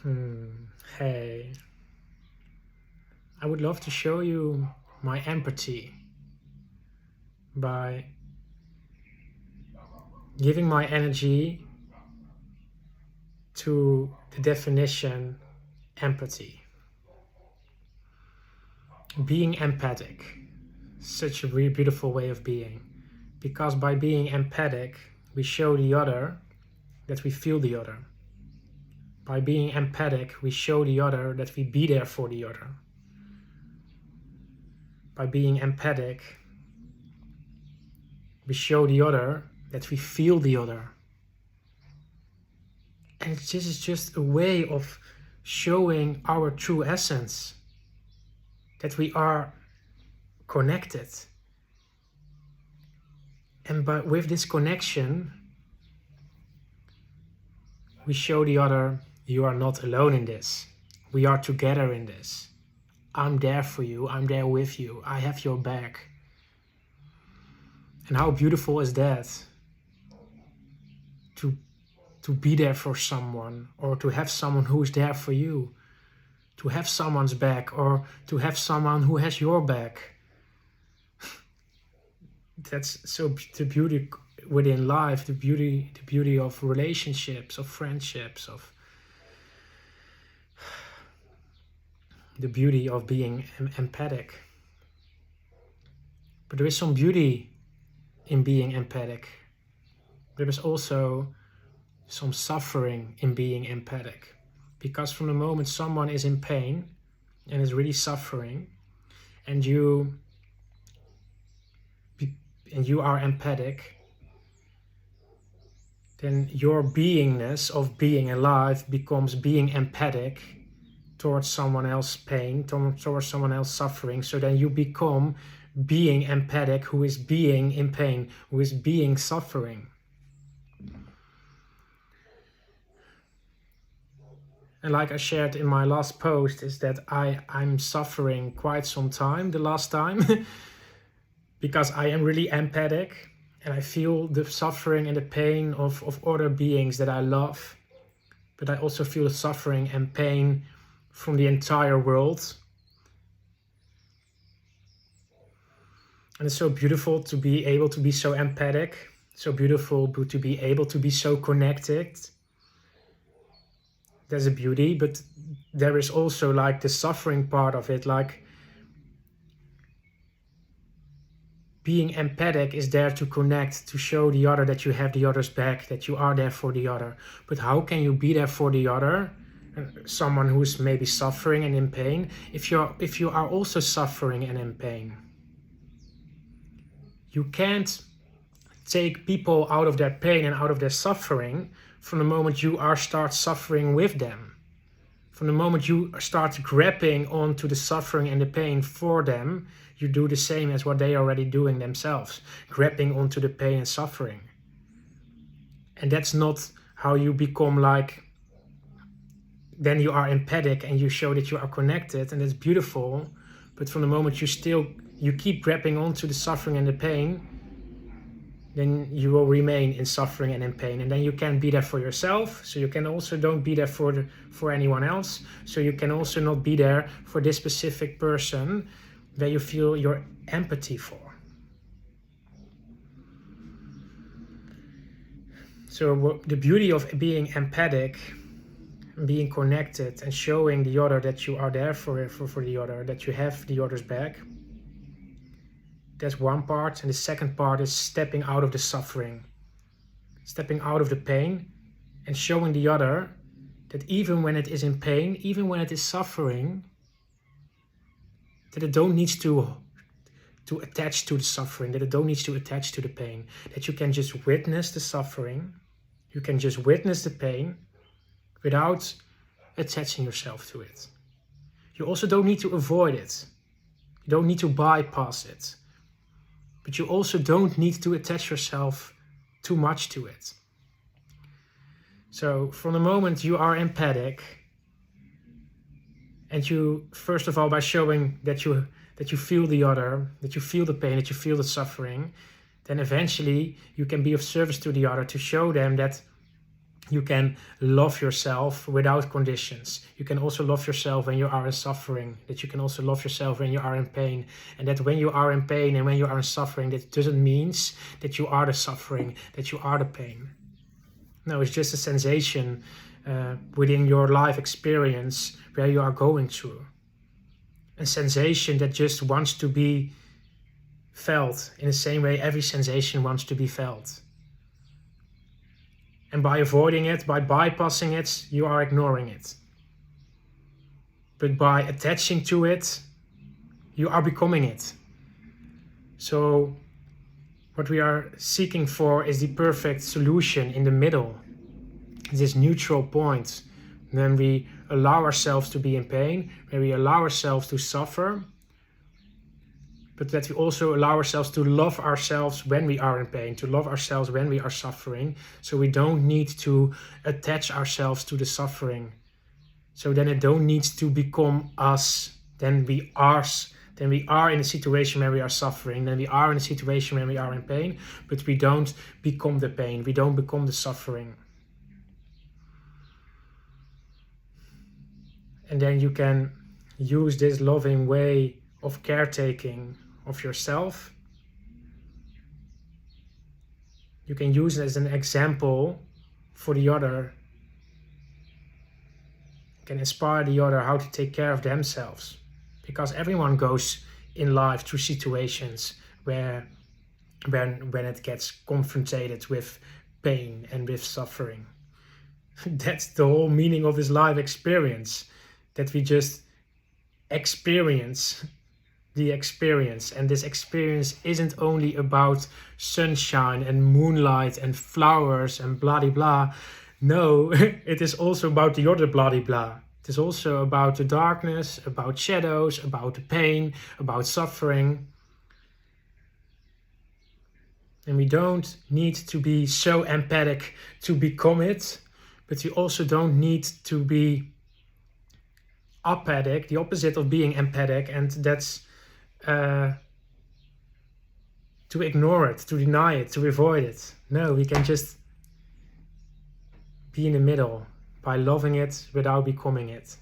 Hey, I would love to show you my empathy by giving my energy to the definition empathy. Being empathic, such a really beautiful way of being, because by being empathic, we show the other that we feel the other. By being empathic, we show the other that we be there for the other. By being empathic, we show the other that we feel the other. And this is just a way of showing our true essence, that we are connected. And with this connection, we show the other, you are not alone in this. We are together in this. I'm there for you. I'm there with you. I have your back. And how beautiful is that? To be there for someone, or to have someone who is there for you. To have someone's back, or to have someone who has your back. That's so the beauty within life, the beauty of relationships, of friendships, of the beauty of being empathic. But there is some beauty in being empathic. There is also some suffering in being empathic. Because from the moment someone is in pain and is really suffering, and you are empathic, then your beingness of being alive becomes being empathic towards someone else's pain, towards someone else's suffering. So then you become being empathic, who is being in pain, who is being suffering. And like I shared in my last post, is that I'm suffering quite some time, the last time, because I am really empathic and I feel the suffering and the pain of other beings that I love. But I also feel the suffering and pain from the entire world. And it's so beautiful to be able to be so empathic, so beautiful to be able to be so connected. There's a beauty, but there is also like the suffering part of it, like being empathic is there to connect, to show the other that you have the other's back, that you are there for the other. But how can you be there for the other, someone who's maybe suffering and in pain, if you are also suffering and in pain? You can't take people out of their pain and out of their suffering from the moment you start suffering with them. From the moment you start grabbing onto the suffering and the pain for them, you do the same as what they are already doing themselves, grabbing onto the pain and suffering. And that's not how you become like, then you are empathic and you show that you are connected, and that's beautiful. But from the moment you keep grabbing onto the suffering and the pain, then you will remain in suffering and in pain. And then you can't be there for yourself, so you can also don't be there for anyone else. So you can also not be there for this specific person that you feel your empathy for. So the beauty of being empathic, being connected, and showing the other that you are there for the other, that you have the other's back, that's one part. And the second part is stepping out of the suffering, stepping out of the pain, and showing the other that even when it is in pain, even when it is suffering, that it don't need to attach to the suffering, that it don't need to attach to the pain, that you can just witness the suffering, you can just witness the pain without attaching yourself to it. You also don't need to avoid it. You don't need to bypass it. But you also don't need to attach yourself too much to it. So from the moment you are empathic, and you, first of all, by showing that you feel the other, that you feel the pain, that you feel the suffering, then eventually you can be of service to the other, to show them that You can love yourself without conditions. You can also love yourself when you are in suffering. That you can also love yourself when you are in pain. And that when you are in pain and when you are in suffering, that doesn't mean that you are the suffering, that you are the pain. No, it's just a sensation within your life experience where you are going through. A sensation that just wants to be felt in the same way every sensation wants to be felt. And by avoiding it, by bypassing it, you are ignoring it. But by attaching to it, you are becoming it. So what we are seeking for is the perfect solution in the middle, this neutral point. When we allow ourselves to be in pain, when we allow ourselves to suffer, but that we also allow ourselves to love ourselves when we are in pain, to love ourselves when we are suffering. So we don't need to attach ourselves to the suffering. So then it don't need to become us. Then we are in a situation where we are suffering. Then we are in a situation where we are in pain, but we don't become the pain. We don't become the suffering. And then you can use this loving way of caretaking of yourself. You can use it as an example for the other. You can inspire the other how to take care of themselves. Because everyone goes in life through situations where when it gets confronted with pain and with suffering. That's the whole meaning of this life experience. That we just experience the experience. And this experience isn't only about sunshine and moonlight and flowers and blah blah blah. No, it is also about the other blah blah blah. It is also about the darkness, about shadows, about the pain, about suffering. And we don't need to be so empathic to become it, but we also don't need to be apathic, the opposite of being empathic, and that's to ignore it, to deny it, to avoid it. No, we can just be in the middle by loving it without becoming it.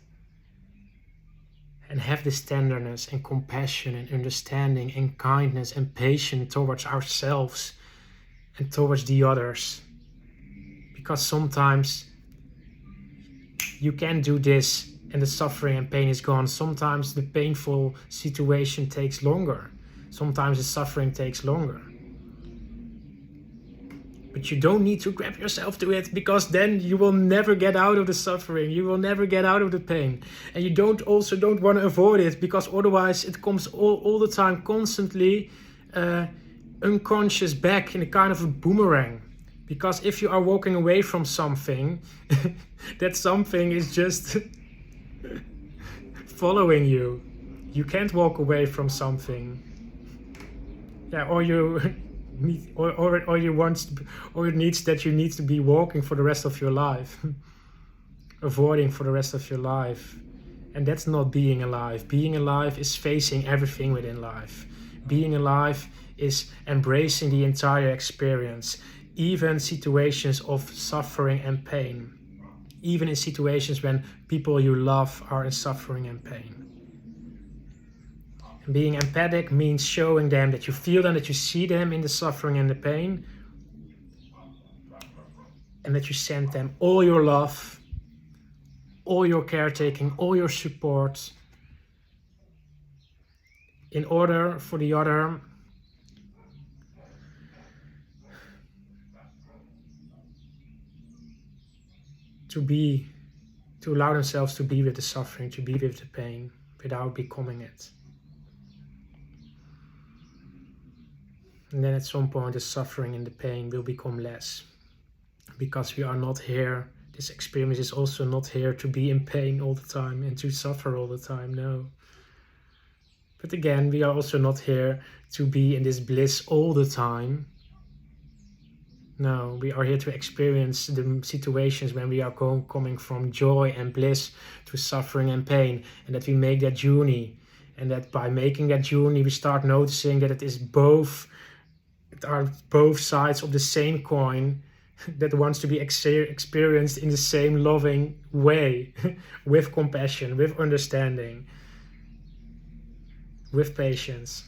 And have this tenderness and compassion and understanding and kindness and patience towards ourselves and towards the others. Because sometimes you can do this and the suffering and pain is gone. Sometimes the painful situation takes longer. Sometimes the suffering takes longer. But you don't need to grab yourself to it, because then you will never get out of the suffering. You will never get out of the pain. And you don't want to avoid it, because otherwise it comes all the time, constantly unconscious back in a kind of a boomerang. Because if you are walking away from something, that something is just following you. You can't walk away from something. Yeah, or you need, or it needs that you need to be walking for the rest of your life, avoiding for the rest of your life. And that's not being alive. Being alive is facing everything within life. Being alive is embracing the entire experience, even situations of suffering and pain. Even in situations when people you love are in suffering and pain. And being empathic means showing them that you feel them, that you see them in the suffering and the pain, and that you send them all your love, all your caretaking, all your support, in order for the other to allow themselves to be with the suffering, to be with the pain, without becoming it. And then at some point the suffering and the pain will become less, because we are not here. This experience is also not here to be in pain all the time and to suffer all the time, no. But again, we are also not here to be in this bliss all the time. No, we are here to experience the situations when we are coming from joy and bliss to suffering and pain, and that we make that journey, and that by making that journey we start noticing that it are both sides of the same coin, that wants to be experienced in the same loving way, with compassion, with understanding, with patience.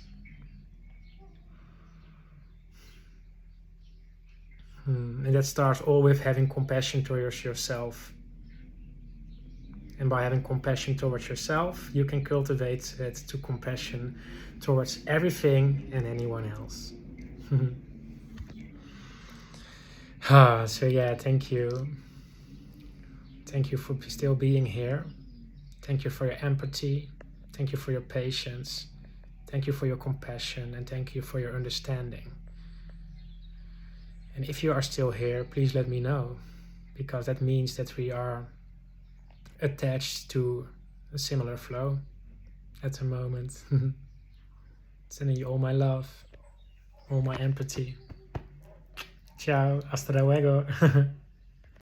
And that starts all with having compassion towards yourself. And by having compassion towards yourself, you can cultivate it to compassion towards everything and anyone else. So yeah, thank you. Thank you for still being here. Thank you for your empathy. Thank you for your patience. Thank you for your compassion. And thank you for your understanding. And if you are still here, please let me know, because that means that we are attached to a similar flow at the moment. Sending you all my love, all my empathy. Ciao, hasta luego.